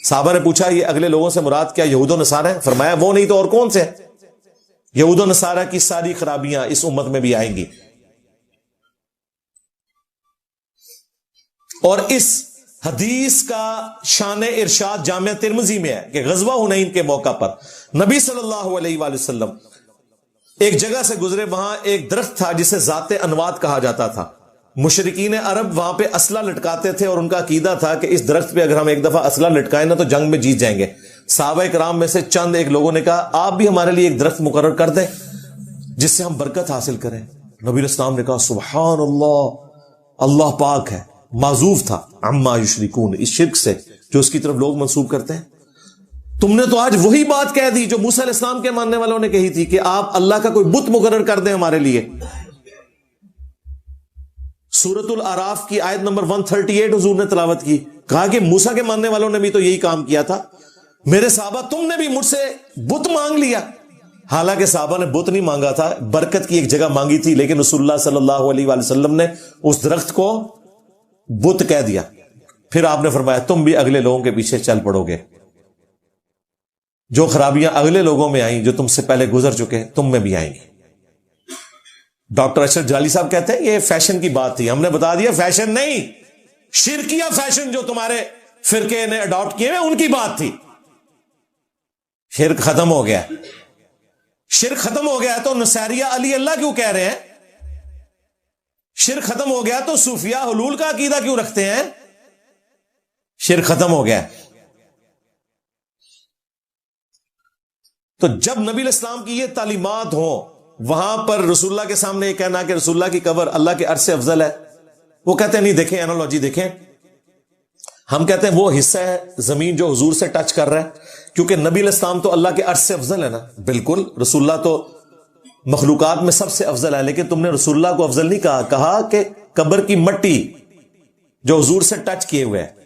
صحابہ نے پوچھا یہ اگلے لوگوں سے مراد کیا یہود و نصارہ ہیں؟ فرمایا وہ نہیں تو اور کون سے؟ یہود و نصارہ کی ساری خرابیاں اس امت میں بھی آئیں گی. اور اس حدیث کا شان ارشاد جامعہ ترمذی میں ہے کہ غزوہ حنین کے موقع پر نبی صلی اللہ علیہ وآلہ وسلم ایک جگہ سے گزرے، وہاں ایک درخت تھا جسے ذات انوات کہا جاتا تھا. مشرکین عرب وہاں پہ اسلحہ لٹکاتے تھے اور ان کا عقیدہ تھا کہ اس درخت پہ اگر ہم ایک دفعہ اسلحہ لٹکائیں نا تو جنگ میں جیت جائیں گے. صحابہ کرام میں سے چند ایک لوگوں نے کہا آپ بھی ہمارے لیے ایک درخت مقرر کر دیں جس سے ہم برکت حاصل کریں. نبی اسلام نے کہا سبحان اللہ، اللہ پاک ہے، معذوف تھا عما یشرکون، اس شرک سے جو اس کی طرف لوگ منسوب کرتے ہیں. تم نے تو آج وہی بات کہہ دی جو موسیٰ علیہ السلام کے ماننے والوں نے کہی تھی کہ آپ اللہ کا کوئی بت مقرر کر دیں ہمارے لیے. سورۃ الاعراف کی آیت نمبر 138 حضور نے تلاوت کی، کہا کہ موسیٰ کے ماننے والوں نے بھی تو یہی کام کیا تھا. میرے صحابہ تم نے بھی مجھ سے بت مانگ لیا. حالانکہ صحابہ نے بت نہیں مانگا تھا، برکت کی ایک جگہ مانگی تھی، لیکن رسول اللہ صلی اللہ علیہ وآلہ وسلم نے اس درخت کو بت کہہ دیا. پھر آپ نے فرمایا تم بھی اگلے لوگوں کے پیچھے چل پڑو گے. جو خرابیاں اگلے لوگوں میں آئیں، جو تم سے پہلے گزر چکے، تم میں بھی آئیں گی. ڈاکٹر اشرف جلالی صاحب کہتے ہیں یہ فیشن کی بات تھی. ہم نے بتا دیا فیشن نہیں، شرکیہ فیشن جو تمہارے فرقے نے اڈاپٹ کیے ہیں ان کی بات تھی. شرک ختم ہو گیا، شرک ختم ہو گیا تو نصاریہ علی اللہ کیوں کہہ رہے ہیں؟ شرک ختم ہو گیا تو صوفیہ حلول کا عقیدہ کیوں رکھتے ہیں؟ شرک ختم ہو گیا. تو جب نبی الاسلام کی یہ تعلیمات ہوں، وہاں پر رسول اللہ کے سامنے یہ کہنا کہ رسول اللہ کی قبر اللہ کے عرش سے افضل ہے، وہ کہتے ہیں نہیں، دیکھیں اینالوجی دیکھیں. ہم کہتے ہیں وہ حصہ ہے زمین جو حضور سے ٹچ کر رہا ہے، کیونکہ نبی علیہ السلام تو اللہ کے عرش سے افضل ہے نا. بالکل، رسول اللہ تو مخلوقات میں سب سے افضل ہے، لیکن تم نے رسول اللہ کو افضل نہیں کہا. کہا کہ قبر کی مٹی جو حضور سے ٹچ کیے ہوئے ہے.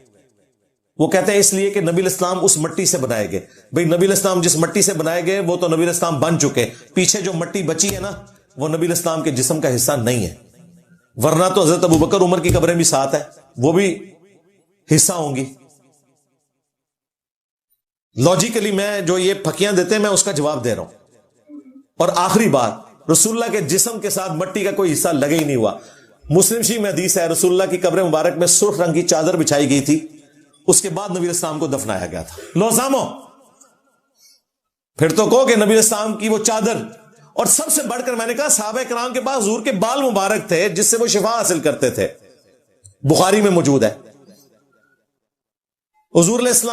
وہ کہتے ہیں اس لیے کہ نبی علیہ السلام اس مٹی سے بنائے گئے. بھئی نبی علیہ السلام جس مٹی سے بنائے گئے وہ تو نبی علیہ السلام بن چکے، پیچھے جو مٹی بچی ہے نا وہ نبی علیہ السلام کے جسم کا حصہ نہیں ہے. ورنہ تو حضرت ابوبکر عمر کی قبریں بھی ساتھ ہیں، وہ بھی حصہ ہوں گی. لاجیکلی میں جو یہ پھکیاں دیتے ہیں میں اس کا جواب دے رہا ہوں. اور آخری بات، رسول اللہ کے جسم کے ساتھ مٹی کا کوئی حصہ لگے ہی نہیں ہوا. مسلم شریف میں حدیث ہے رسول اللہ کی قبر مبارک میں سرخ رنگ کی چادر بچھائی گئی تھی، اس کے بعد نبی علیہ السلام کو دفنایا گیا تھا. لو سامو، پھر تو کہو کہ نبی علیہ السلام کی وہ چادر. اور سب سے بڑھ کر میں نے کہا صحابہ کرام کے پاس حضور کے بال مبارک تھے جس سے وہ شفا حاصل کرتے تھے. بخاری میں موجود ہے. حضور علیہ السلام